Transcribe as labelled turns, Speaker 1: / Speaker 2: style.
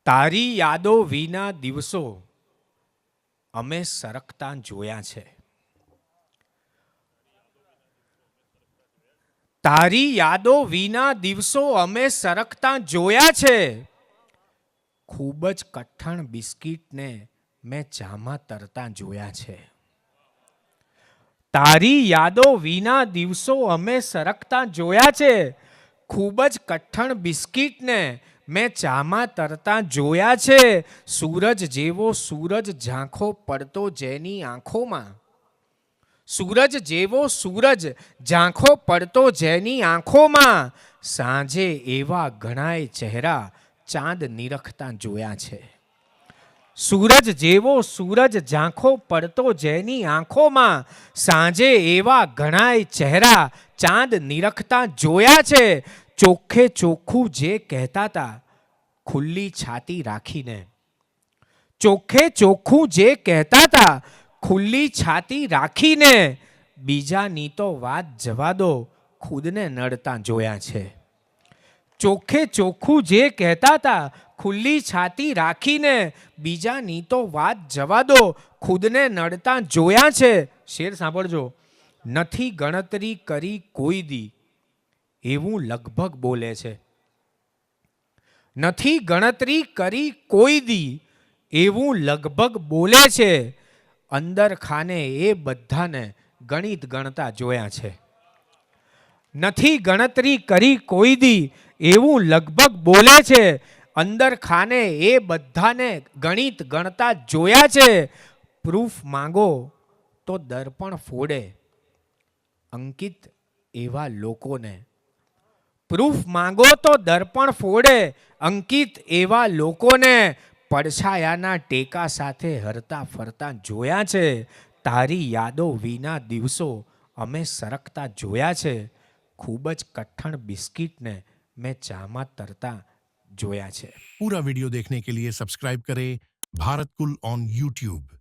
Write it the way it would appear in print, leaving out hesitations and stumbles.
Speaker 1: તારી યાદો વિના દિવસો અમે સરકતા જોયા છે. તારી યાદો વિના દિવસો અમે સરકતા જોયા છે. ખૂબ જ કઠણ બિસ્કિટને મેં ચામાં તરતા જોયા છે. તારી યાદો વિના દિવસો અમે સરકતા જોયા છે. ખૂબ જ કઠણ બિસ્કિટને મેં ચામાં તરતા જોયા છે. સૂરજ જેવો સૂરજ ઝાંખો પડતો જેની આંખોમાં, સૂરજ જેવો સૂરજ ઝાંખો પડતો જેની આંખોમાં, સાંજે એવા ઘણાય ચહેરા ચાંદ નિરખતા જોયા છે. સૂરજ જેવો સૂરજ ઝાંખો પડતો જેની આંખોમાં, સાંજે એવા ઘણાય ચહેરા ચાંદ નિરખતા જોયા છે. ચોખ્ખે ચોખ્ખું જે કહેતા હતા ખુલ્લી છાતી રાખીને, ચોખ્ખે ચોખ્ખું જે કહેતા હતા ખુલ્લી છાતી રાખીને, બીજાની તો વાત જવા દો ખુદને નડતા જોયા છે. ચોખ્ખે ચોખ્ખું જે કહેતા હતા ખુલ્લી છાતી રાખીને, બીજાની તો વાત જવા દો ખુદને નડતા જોયા છે. શેર સાંભળજો. નથી ગણતરી કરી કોઈ દી એવું લગભગ બોલે છે. નથી ગણતરી કરી કોઈ દી એવું લગભગ બોલે છે. અંદર ખાને એ બધાને ગણિત ગણતા જોયા છે. નથી ગણતરી કરી કોઈ દી એવું લગભગ બોલે છે. અંદર ખાને એ બધાને ગણિત ગણતા જોયા છે. પ્રૂફ માંગો તો દર્પણ ફોડે અંકિત એવા લોકોને, પ્રૂફ માંગો તો દર્પણ ફોડે અંકિત એવા લોકોને, પડછાયાના ટેકા સાથે હરતા ફરતા જોયા છે. તારી યાદો વિના દિવસો અમે સરકતા જોયા છે. ખૂબ જ કઠણ બિસ્કિટને મેં ચામાં તરતા જોયા છે.
Speaker 2: पूरा वीडियो देखने के लिए सब्सक्राइब करें भारत कुल ऑन YouTube।